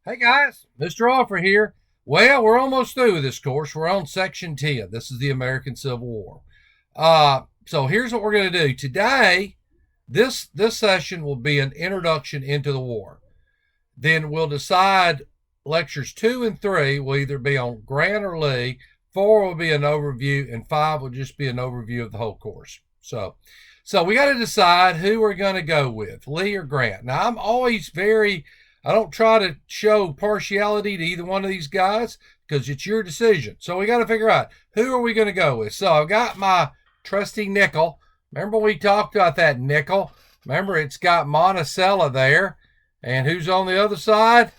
Hey guys, Mr. Offer here. Well, we're almost through with this course. We're on section 10. This is the American Civil War. So here's what we're going to do. Today, this session will be an introduction into the war. Then we'll decide lectures 2 and 3 will either be on Grant or Lee, 4 will be an overview, and 5 will just be an overview of the whole course. So we got to decide who we're going to go with, Lee or Grant. Now, I don't try to show partiality to either one of these guys because it's your decision. So we got to figure out who are we going to go with. So I've got my trusty nickel. Remember we talked about that nickel? Remember it's got Monticello there. And who's on the other side?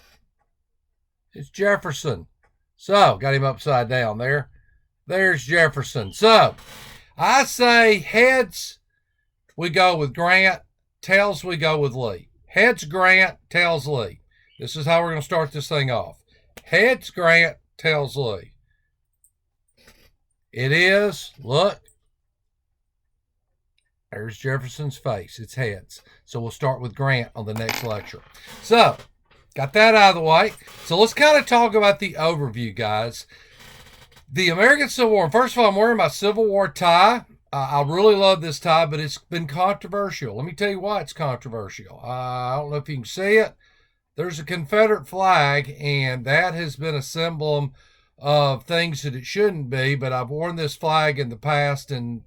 It's Jefferson. So got him upside down there. There's Jefferson. So I say heads, we go with Grant. Tails, we go with Lee. Heads Grant, tails Lee. This is how we're going to start this thing off. Heads Grant, tails Lee. It is, look, there's Jefferson's face. It's heads. So we'll start with Grant on the next lecture. So, got that out of the way. So let's kind of talk about the overview, guys. The American Civil War. First of all, I'm wearing my Civil War tie. I really love this tie, but it's been controversial. Let me tell you why it's controversial. I don't know if you can see it. There's a Confederate flag, and that has been a symbol of things that it shouldn't be, but I've worn this flag in the past, and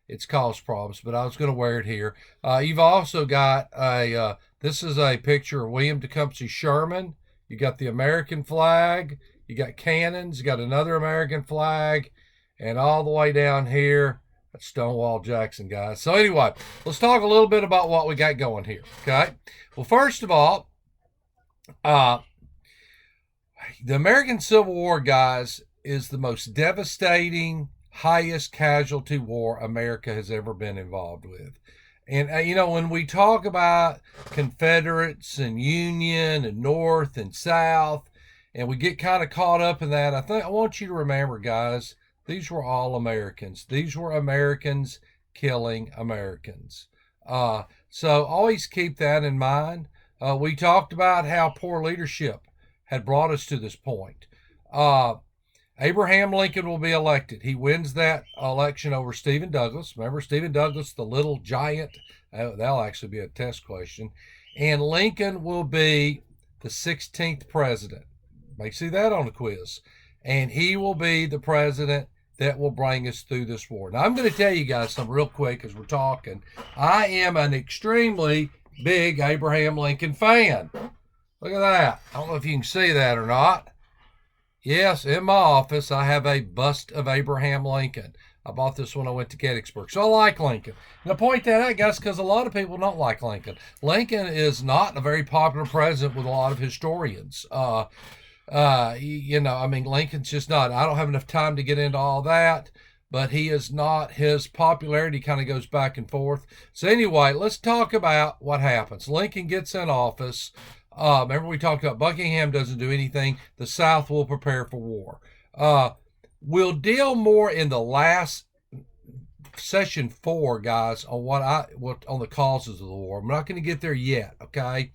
it's caused problems, but I was going to wear it here. You've also got this is a picture of William Tecumseh Sherman. You got the American flag. You got cannons. You got another American flag, and all the way down here, that's Stonewall Jackson, guys. So anyway, let's talk a little bit about what we got going here, okay? Well, first of all, the American Civil War, guys, is the most devastating, highest casualty war America has ever been involved with. And, when we talk about Confederates and Union and North and South, and we get kind of caught up in that, I want you to remember, guys, these were all Americans. These were Americans killing Americans. So always keep that in mind. We talked about how poor leadership had brought us to this point. Abraham Lincoln will be elected. He wins that election over Stephen Douglas. Remember Stephen Douglas, the little giant? That'll actually be a test question. And Lincoln will be the 16th president. May see that on the quiz. And he will be the president that will bring us through this war. Now, I'm going to tell you guys something real quick as we're talking. I am an extremely big Abraham Lincoln fan. Look at that. I don't know if you can see that or not. Yes, in my office, I have a bust of Abraham Lincoln. I bought this when I went to Gettysburg. So I like Lincoln. And I point that out, guys, because a lot of people don't like Lincoln. Lincoln is not a very popular president with a lot of historians. Lincoln's just not. I don't have enough time to get into all that, but he is not. His popularity kind of goes back and forth. So anyway, let's talk about what happens. Lincoln gets in office. Remember we talked about Buckingham doesn't do anything. The South will prepare for war. We'll deal more in the last session 4, guys, on the causes of the war. I'm not going to get there yet, okay?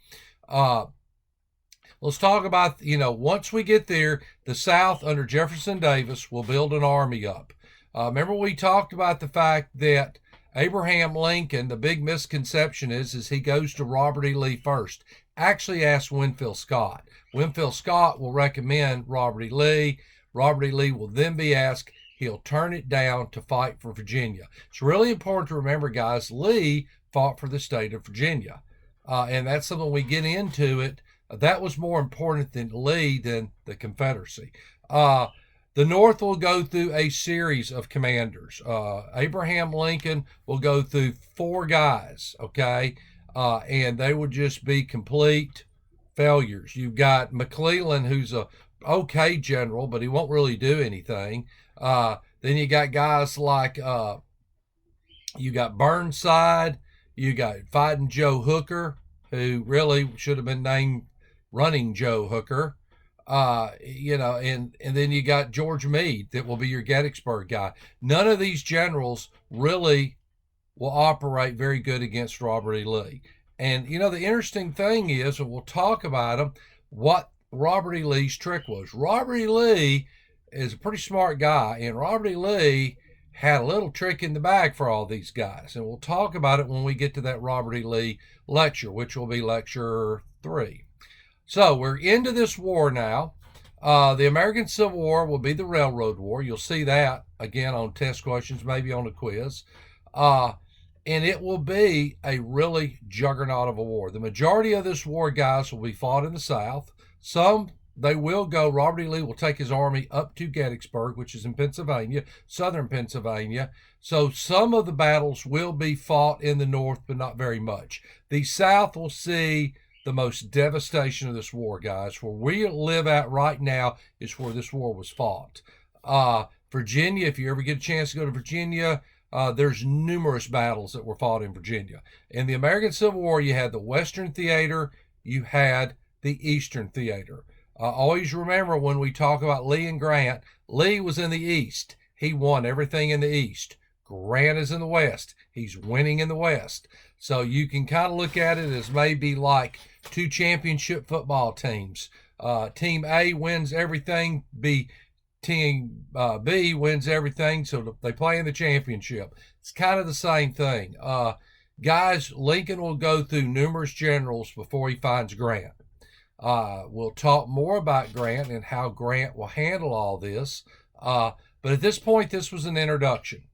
Let's talk about, once we get there, the South under Jefferson Davis will build an army up. Remember we talked about the fact that Abraham Lincoln, the big misconception is he goes to Robert E. Lee first. Actually ask Winfield Scott. Winfield Scott will recommend Robert E. Lee. Robert E. Lee will then be asked. He'll turn it down to fight for Virginia. It's really important to remember, guys, Lee fought for the state of Virginia. And that's something we get into it. That was more important than Lee than the Confederacy. The North will go through a series of commanders. Abraham Lincoln will go through 4 guys, okay? And they would just be complete failures. You've got McClellan, who's a okay general, but he won't really do anything. Then you got guys like you got Burnside, you got Fighting Joe Hooker, who really should have been named Running Joe Hooker. And then you got George Meade that will be your Gettysburg guy. None of these generals really will operate very good against Robert E. Lee. And, the interesting thing is, and we'll talk about them, what Robert E. Lee's trick was. Robert E. Lee is a pretty smart guy, and Robert E. Lee had a little trick in the bag for all these guys. And we'll talk about it when we get to that Robert E. Lee lecture, which will be lecture 3. So we're into this war now. The American Civil War will be the Railroad War. You'll see that again on test questions, maybe on a quiz. And it will be a really juggernaut of a war. The majority of this war, guys, will be fought in the South. Some, they will go, Robert E. Lee will take his army up to Gettysburg, which is in Pennsylvania, southern Pennsylvania. So some of the battles will be fought in the North, but not very much. The South will see the most devastation of this war, guys. Where we live at right now is where this war was fought. Virginia, if you ever get a chance to go to Virginia, there's numerous battles that were fought in Virginia. In the American Civil War, you had the Western Theater, you had the Eastern Theater. Always remember when we talk about Lee and Grant, Lee was in the East. He won everything in the East. Grant is in the West. He's winning in the West. So you can kind of look at it as maybe like 2 championship football teams. Team A wins everything. Team B wins everything, so they play in the championship. It's kind of the same thing. Guys, Lincoln will go through numerous generals before he finds Grant. We'll talk more about Grant and how Grant will handle all this. But at this point, this was an introduction.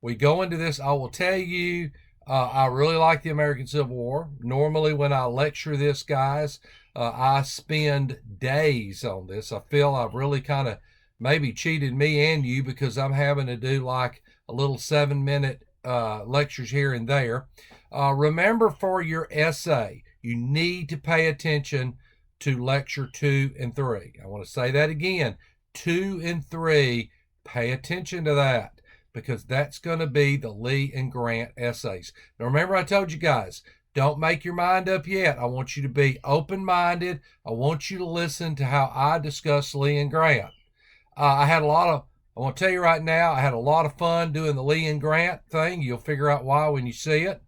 We go into this, I will tell you, I really like the American Civil War. Normally when I lecture this, guys, I spend days on this. I feel I've really kind of maybe cheated me and you because I'm having to do like a little 7-minute lectures here and there. Remember, for your essay, you need to pay attention to lecture 2 and 3. I want to say that again. 2 and 3, pay attention to that, because that's going to be the Lee and Grant essays. Now remember, I told you guys, don't make your mind up yet. I want you to be open-minded. I want you to listen to how I discuss Lee and Grant. I want to tell you right now, I had a lot of fun doing the Lee and Grant thing. You'll figure out why when you see it.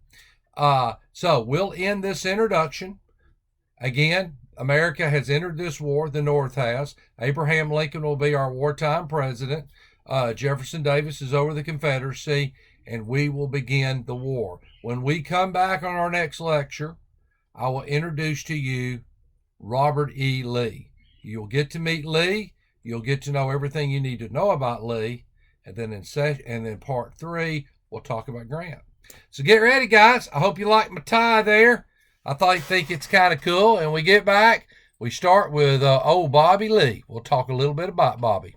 So we'll end this introduction. Again, America has entered this war. The North has. Abraham Lincoln will be our wartime president. Jefferson Davis is over the Confederacy, and we will begin the war. When we come back on our next lecture, I will introduce to you Robert E. Lee. You'll get to meet Lee. You'll get to know everything you need to know about Lee. And then part 3, we'll talk about Grant. So get ready, guys. I hope you like my tie there. I think it's kind of cool. And we get back, we start with old Bobby Lee. We'll talk a little bit about Bobby.